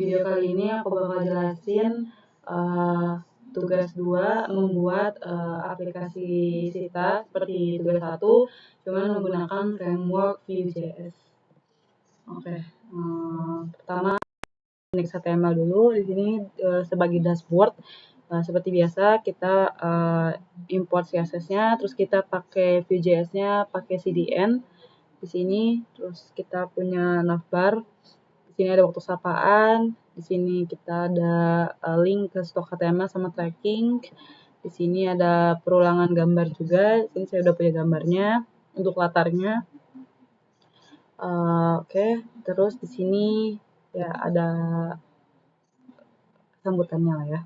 video kali ini aku bakal jelasin tugas 2 membuat aplikasi Sita seperti tugas 1 cuman menggunakan framework Vue.js. Oke, pertama index HTML dulu. Di sini sebagai dashboard. Seperti biasa kita import CSS-nya, terus kita pakai Vue.js-nya, pakai CDN di sini, terus kita punya navbar. Di sini ada waktu sapaan, di sini kita ada link ke stok HTML sama tracking. Di sini ada perulangan gambar juga. Di sini saya udah punya gambarnya untuk latarnya. Oke, terus di sini ya ada sambutannya lah ya.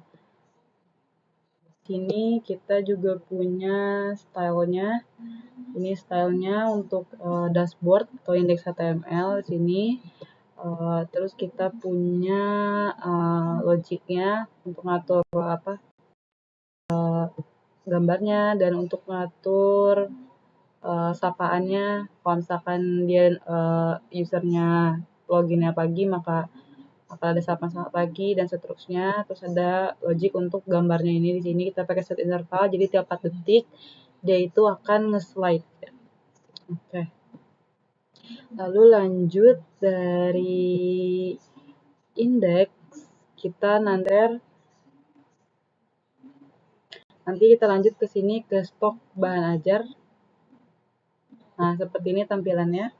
Sini kita juga punya stylenya. Ini stylenya untuk dashboard atau index HTML di sini. Terus kita punya logiknya untuk ngatur gambarnya dan untuk ngatur sapaannya. Kalau misalkan dia usernya loginnya pagi, maka akan ada sapaan pagi dan seterusnya. Terus ada logik untuk gambarnya ini. Di sini kita pakai set interval, jadi tiap 4 detik dia itu akan nge-slide. Oke. Lalu lanjut dari index kita nanti kita lanjut ke sini ke stok bahan ajar. Nah, seperti ini tampilannya.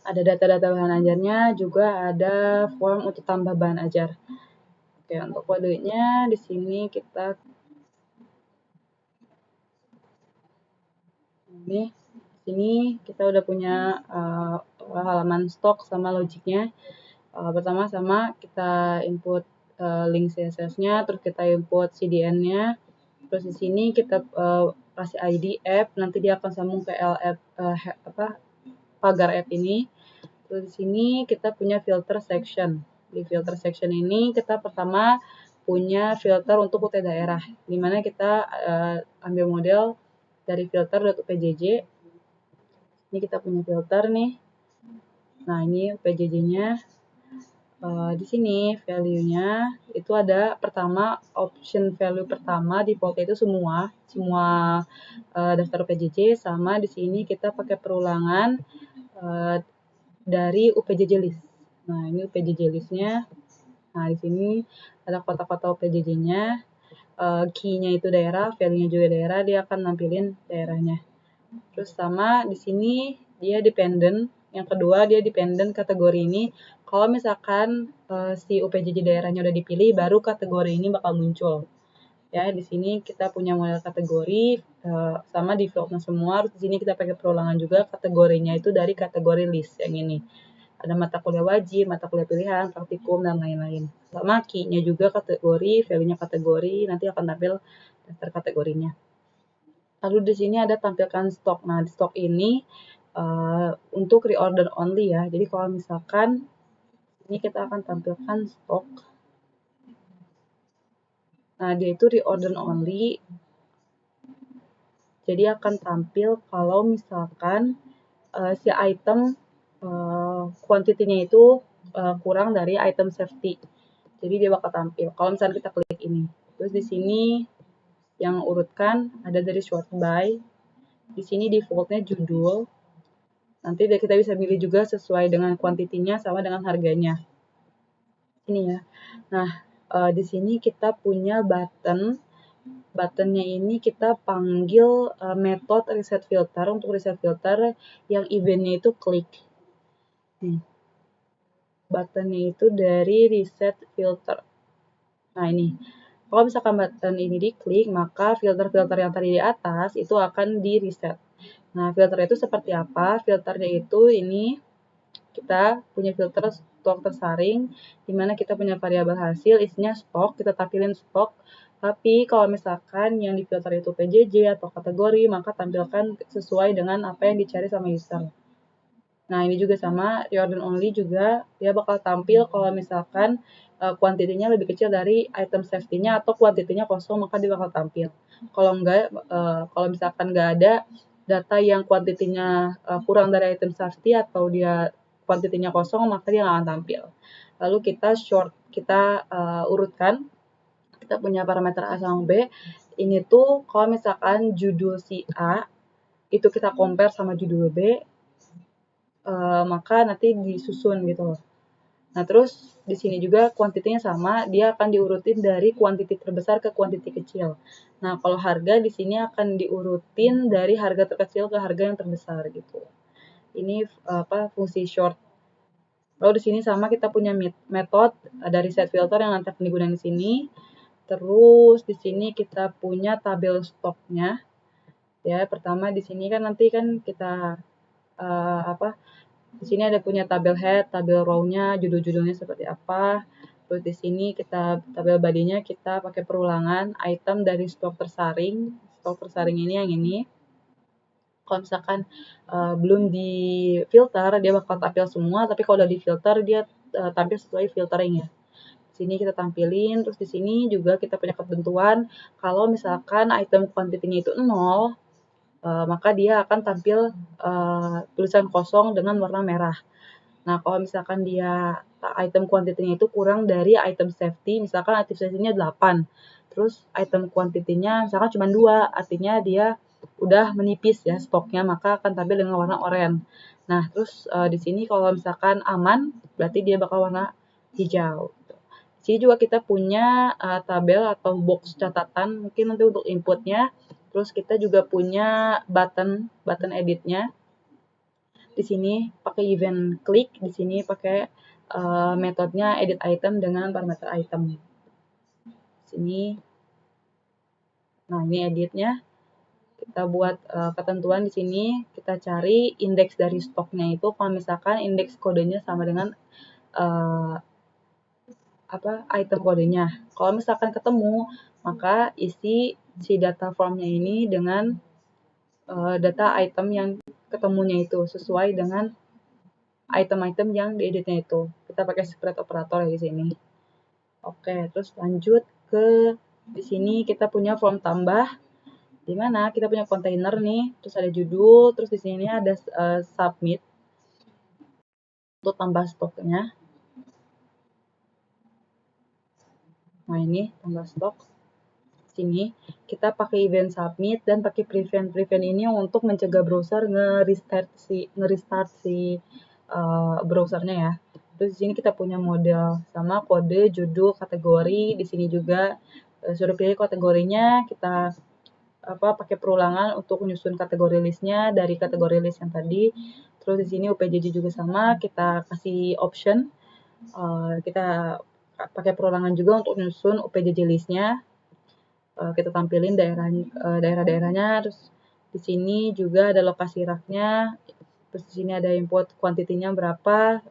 Ada data-data bahan ajarnya, juga ada form untuk tambah bahan ajar. Oke, untuk kodenya di sini kita di sini kita udah punya halaman stok sama logiknya. Pertama sama kita input link CSS-nya, terus kita input CDN-nya. Terus di sini kita kasih ID app, nanti dia akan sambung ke pagar app ini. Terus di sini kita punya filter section. Di filter section ini kita pertama punya filter untuk UT daerah, dimana kita ambil model dari filter.upjj. Ini kita punya filter nih. Nah, ini UPJJ-nya. Di sini value-nya itu ada pertama, option value pertama default itu semua daftar UPJJ, sama di sini kita pakai perulangan dari UPJJ list. Nah, ini UPJJ list-nya. Nah, di sini ada kotak-kotak UPJJ-nya. Key-nya itu daerah, value-nya juga daerah, dia akan nampilin daerahnya. Terus sama di sini dia dependent. Yang kedua dia dependent kategori ini. Kalau misalkan si UPJJ daerahnya udah dipilih, baru kategori ini bakal muncul. Ya, di sini kita punya model kategori sama defaultnya semua. Terus di sini kita pakai perulangan juga, kategorinya itu dari kategori list yang ini. Ada mata kuliah wajib, mata kuliah pilihan, praktikum, dan lain-lain. Sama key-nya juga kategori, value-nya kategori, nanti akan tampil daftar kategorinya. Lalu di sini ada tampilkan stok. Nah, di stok ini untuk reorder only ya. Jadi kalau misalkan ini kita akan tampilkan stok. Nah, dia itu reorder only. Jadi akan tampil kalau misalkan si item quantity-nya itu kurang dari item safety. Jadi dia bakal tampil. Kalau misalkan kita klik ini. Terus di sini yang urutkan ada dari sort by. Di sini defaultnya judul. Nanti kita bisa pilih juga sesuai dengan kuantitinya sama dengan harganya. Ini ya. Nah, di sini kita punya button. Buttonnya ini kita panggil metode reset filter. Untuk reset filter yang eventnya itu klik. Nih. Buttonnya itu dari reset filter. Nah, ini. Kalau misalkan button ini diklik, maka filter-filter yang tadi di atas itu akan di reset. Nah, filter itu seperti apa? Filternya itu ini kita punya filter stok tersaring, di mana kita punya variabel hasil, isinya stok, kita tampilin stok. Tapi kalau misalkan yang di filter itu PJJ atau kategori, maka tampilkan sesuai dengan apa yang dicari sama user. Nah, ini juga sama, reorder only juga, dia bakal tampil kalau misalkan kuantitinya lebih kecil dari item safety-nya atau kuantitinya kosong, maka dia bakal tampil. Kalau enggak, kalau misalkan enggak ada data yang kuantitinya kurang dari item safety atau dia kuantitinya kosong, maka dia nggak akan tampil. Lalu kita urutkan, kita punya parameter A sama B. Ini tuh kalau misalkan judul si A itu kita compare sama judul B, maka nanti disusun gitu loh. Nah, terus di sini juga kuantitinya sama, dia akan diurutin dari kuantiti terbesar ke kuantiti kecil. Nah, kalau harga di sini akan diurutin dari harga terkecil ke harga yang terbesar gitu. Ini fungsi short. Lalu di sini sama kita punya metode dari set filter yang nanti akan digunakan di sini. Terus di sini kita punya tabel stoknya. Ya, pertama di sini kan nanti kan kita di sini ada punya tabel head, tabel row-nya, judul-judulnya seperti apa. Terus di sini kita tabel body-nya kita pakai perulangan item dari stok tersaring. Stok tersaring ini yang ini. Kalau misalkan belum di filter, dia bakal tampil semua, tapi kalau udah di filter dia tampil sesuai filtering ya. Di sini kita tampilin, terus di sini juga kita punya ketentuan kalau misalkan item kuantitinya itu 0, maka dia akan tampil tulisan kosong dengan warna merah. Nah, kalau misalkan dia item kuantitinya itu kurang dari item safety, misalkan item safety-nya 8, terus item kuantitinya misalkan cuma 2, artinya dia udah menipis ya stoknya, maka akan tampil dengan warna oranye. Nah, terus di sini kalau misalkan aman, berarti dia bakal warna hijau. Di sini juga kita punya tabel atau box catatan, mungkin nanti untuk inputnya. Terus kita juga punya button editnya. Di sini pakai event klik, di sini pakai metodenya edit item dengan parameter item. Sini, nah ini editnya. Kita buat ketentuan di sini, kita cari indeks dari stoknya itu. Kalau misalkan indeks kodenya sama dengan item kodenya. Kalau misalkan ketemu, maka isi si data formnya ini dengan data item yang ketemunya itu sesuai dengan item-item yang dieditnya itu. Kita pakai spread operator di sini. Oke, terus lanjut ke di sini kita punya form tambah. Di mana kita punya kontainer nih, terus ada judul, terus di sini ada submit untuk tambah stoknya. Nah, ini tambah stok. Sini kita pakai event submit dan pakai prevent ini untuk mencegah browser nge-restart si browsernya ya. Terus di sini kita punya model sama kode, judul, kategori. Di sini juga suruh pilih kategorinya, kita pakai perulangan untuk menyusun kategori listnya dari kategori list yang tadi. Terus di sini UPJJ juga sama, kita kasih option. Kita pakai perulangan juga untuk menyusun UPJJ listnya. Kita tampilin daerah-daerahnya. Terus di sini juga ada lokasi raknya. Terus di sini ada input kuantitinya berapa,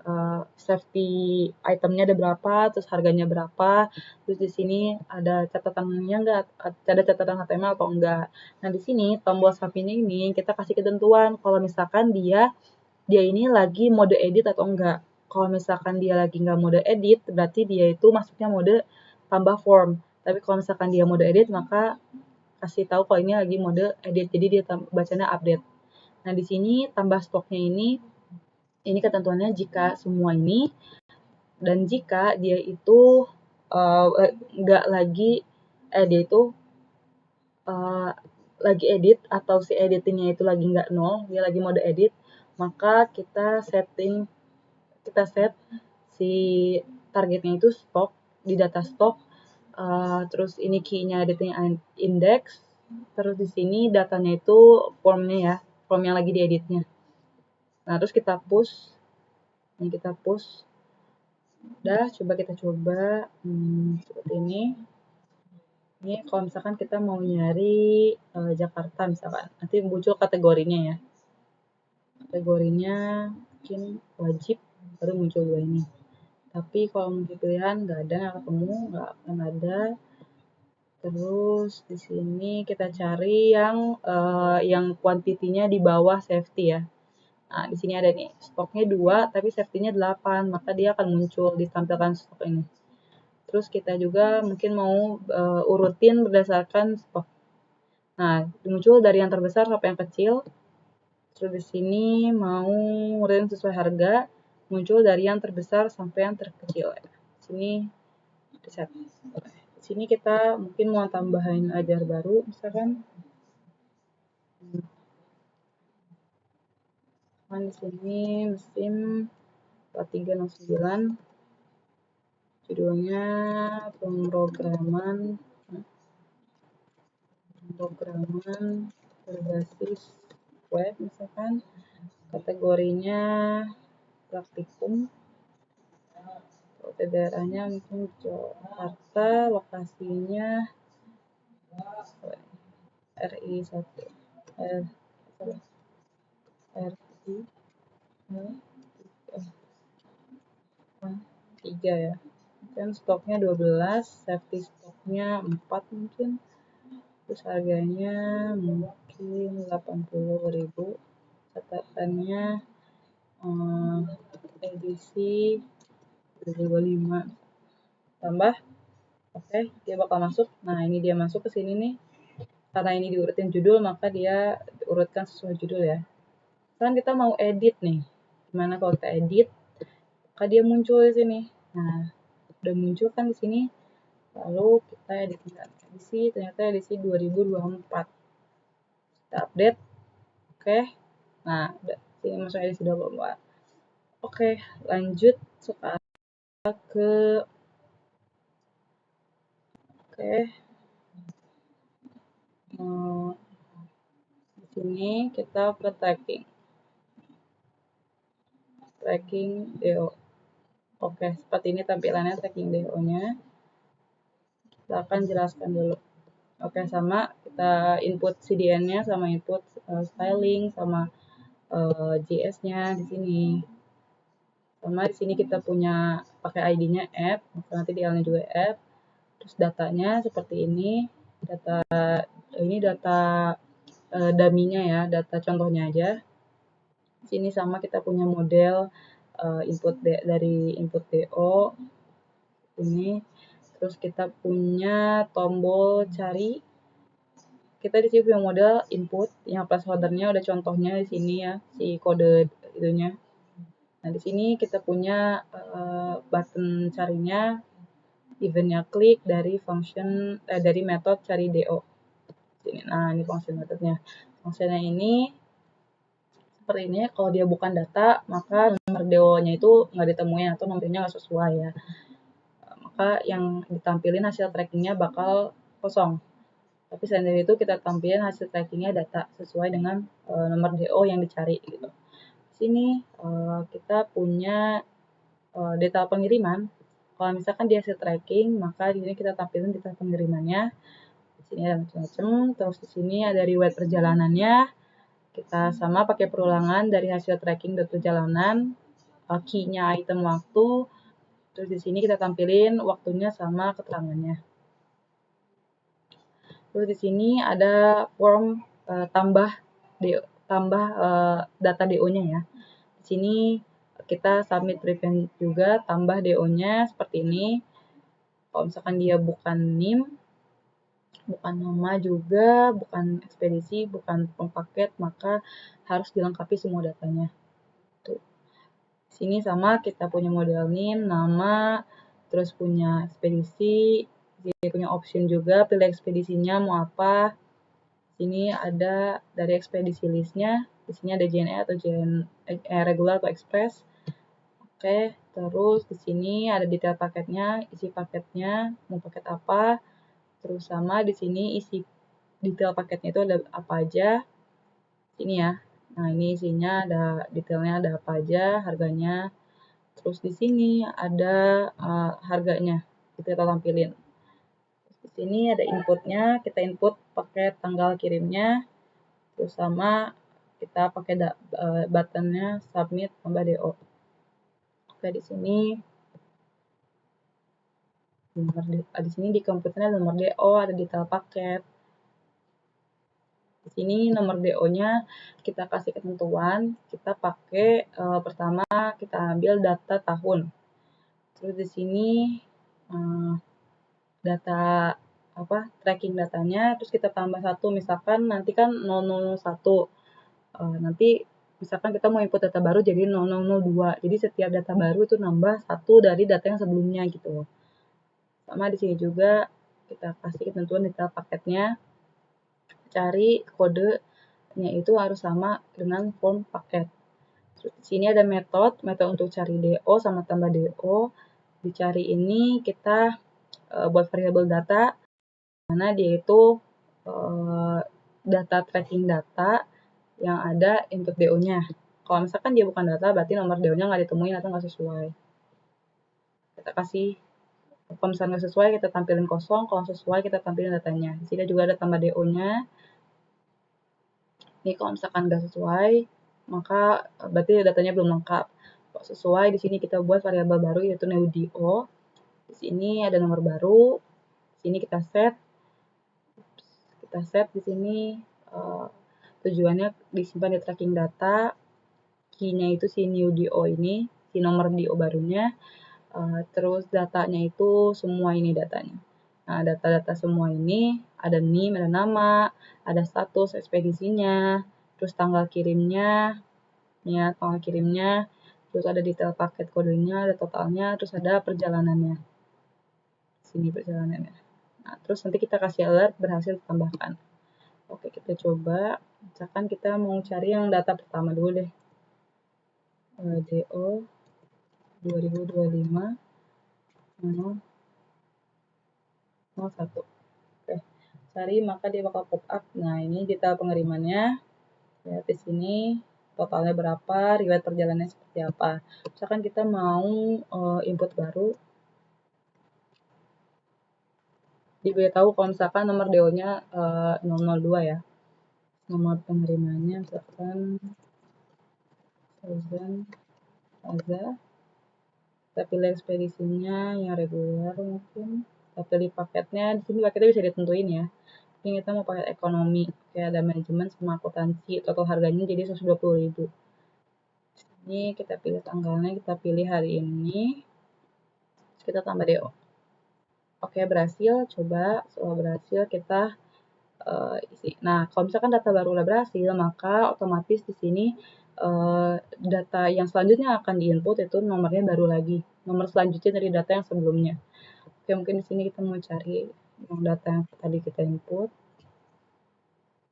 safety itemnya ada berapa, terus harganya berapa. Terus di sini ada catatannya enggak, ada catatan HTML atau enggak. Nah, di sini tombol submit ini kita kasih ketentuan kalau misalkan dia ini lagi mode edit atau enggak. Kalau misalkan dia lagi enggak mode edit, berarti dia itu masuknya mode tambah form. Tapi kalau misalkan dia mode edit, maka kasih tahu kalau ini lagi mode edit. Jadi dia bacanya update. Nah, di sini tambah stoknya ini ketentuannya jika semua ini dan jika dia itu nggak lagi dia itu lagi edit atau si editingnya itu lagi nggak 0, dia lagi mode edit, maka kita set si targetnya itu stok di data stok. Terus ini key-nya editing index, terus di sini datanya itu formnya ya, form yang lagi dieditnya. Nah, terus kita push. Ini kita push. Udah, kita coba seperti ini. Ini kalau misalkan kita mau nyari Jakarta misalkan, nanti muncul kategorinya ya. Kategorinya mungkin wajib, baru muncul dua ini. Tapi kalau mungkin pilihan nggak ada, nggak ketemu, nggak akan ada. Terus di sini kita cari yang kuantitinya di bawah safety ya. Nah, di sini ada nih, stoknya 2, tapi safety-nya 8, maka dia akan muncul ditampilkan stok ini. Terus kita juga mungkin mau urutin berdasarkan stok. Nah, muncul dari yang terbesar sampai yang kecil. Terus di sini mau urutin sesuai harga. muncul dari yang terbesar sampai yang terkecil. Sini set. Sini kita mungkin mau tambahin ajar baru, misalkan di sini mesin 4309, judulnya pemrograman berbasis web, misalkan kategorinya praktikum, kota daerahnya mungkin Jakarta, lokasinya RI 1 RI 3 ya, kan stoknya 12, safety stoknya 4 mungkin, terus harganya mungkin 80.000, catatannya edisi 2025 tambah. Oke, dia bakal masuk. Nah, ini dia masuk ke sini nih. Karena ini diurutin judul, maka dia diurutkan sesuai judul ya. Sekarang kita mau edit nih. Gimana kalau kita edit? Maka dia muncul di sini. Nah, udah muncul kan di sini. Lalu kita edit edisi, ternyata edisi 2024. Kita update. Oke. Nah, sini masuk edisi 2024. Oke, lanjut sekarang ke di sini kita ke tracking DO. Oke, seperti ini tampilannya tracking DO-nya. Kita akan jelaskan dulu. Oke, sama kita input CDN-nya sama input styling sama JS-nya di sini. Sama di sini kita punya pakai ID-nya app, nanti di L-nya juga app. Terus datanya seperti ini. Data dummy-nya ya, data contohnya aja. Di sini sama kita punya model dari input DO ini. Terus kita punya tombol cari. Kita di sini punya model input yang placeholder-nya udah contohnya di sini ya, si kode itunya. Nah, di sini kita punya button carinya, eventnya klik dari dari metode cari DO. Nah, ini function metodenya. Fungsinya ini seperti ini, kalau dia bukan data, maka nomor DO-nya itu nggak ditemuin atau nomornya nggak sesuai ya. Maka yang ditampilin hasil trackingnya bakal kosong. Tapi selain dari itu kita tampilin hasil trackingnya data sesuai dengan nomor DO yang dicari gitu. Di sini kita punya data pengiriman. Kalau misalkan dia hasil tracking, maka di sini kita tampilin data pengirimannya. Di sini ada macam-macam. Terus di sini ada riwayat perjalanannya. Kita sama pakai perulangan dari hasil tracking dan perjalanan, key-nya item waktu. Terus di sini kita tampilin waktunya sama keterangannya. Terus di sini ada form tambah data DO-nya ya. Di sini kita submit prevent juga, tambah DO-nya seperti ini. Kalau misalkan dia bukan NIM, bukan nama juga, bukan ekspedisi, bukan paket, maka harus dilengkapi semua datanya. Tuh. Di sini sama kita punya model NIM, nama, terus punya ekspedisi, jadi punya option juga, pilih ekspedisinya mau apa. Di sini ada dari ekspedisi listnya, di sini ada JNE atau regular atau express. Oke, terus di sini ada detail paketnya, isi paketnya, mau paket apa. Terus sama di sini isi detail paketnya itu ada apa aja. Ini ya. Nah, ini isinya ada detailnya ada apa aja, harganya. Terus di sini ada harganya, kita tampilin. Di sini ada inputnya, kita input pakai tanggal kirimnya. Terus sama kita pakai buttonnya submit tambah DO. Oke, di sini di komputernya nomor DO, ada detail paket. Di sini nomor DO-nya kita kasih ketentuan, kita pakai pertama kita ambil data tahun. Terus di sini data tracking datanya, terus kita tambah 1, misalkan nanti kan 001. Nanti Misalkan kita mau input data baru jadi 0002. Jadi setiap data baru itu nambah 1 dari data yang sebelumnya gitu. Sama di sini juga kita kasih ketentuan data paketnya. Cari kodenya itu harus sama dengan form paket. Terus di sini ada metode untuk cari DO sama tambah DO. Dicari ini kita buat variabel data, mana dia itu data tracking data yang ada input DO-nya. Kalau misalkan dia bukan data, berarti nomor DO-nya nggak ditemuin atau nggak sesuai. Kita kasih, kalau misalnya nggak sesuai, kita tampilin kosong. Kalau sesuai, kita tampilin datanya. Di sini juga ada tambah DO-nya. Ini kalau misalkan nggak sesuai, maka berarti datanya belum lengkap. Kalau sesuai, di sini kita buat variabel baru yaitu new_do. Di sini ada nomor baru. Di sini kita set. Di sini tujuannya disimpan di tracking data. Key-nya itu si new_do ini, si nomor DO barunya. Terus datanya itu semua ini datanya. Nah, data-data semua ini ada NIM, ada nama, ada status ekspedisinya, terus tanggal kirimnya, ya tanggal kirimnya, terus ada detail paket kodenya, ada totalnya, terus ada perjalanannya. Sini perjalanannya. Nah, terus nanti kita kasih alert berhasil ditambahkan. Oke, kita coba. Misalkan kita mau cari yang data pertama dulu deh. DO 2025 01. Oke, cari maka dia bakal pop up. Nah, ini detail pengirimannya. Lihat di sini totalnya berapa, riwayat perjalanannya seperti apa. Misalkan kita mau input baru, diberitahu kalau misalkan nomor DO-nya 002 ya. Nomor pengerimanya misalkan 1000 Plaza. Kita pilih ekspedisinya yang reguler mungkin. Kita pilih paketnya, di sini paketnya bisa ditentuin ya. Ini kita mau paket ekonomi, kayak ada manajemen sama akuntansi, total harganya jadi 120.000. Ini kita pilih tanggalnya, kita pilih hari ini, kita tambah DO. Oke, berhasil. Coba setelah berhasil kita isi. Nah, kalau misalkan data baru udah berhasil, maka otomatis di sini data yang selanjutnya akan diinput itu nomornya baru lagi, nomor selanjutnya dari data yang sebelumnya. Oke, mungkin di sini kita mau cari yang data yang tadi kita input.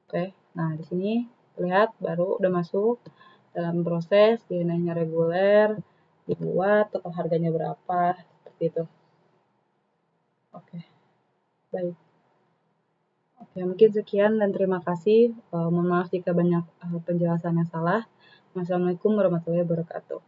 Oke, nah di sini lihat baru udah masuk dalam proses, DNA-nya reguler, dibuat, total harganya berapa, seperti itu. Oke, baik. Oke, mungkin sekian dan terima kasih. Mohon maaf jika banyak penjelasan yang salah. Wassalamualaikum warahmatullahi wabarakatuh.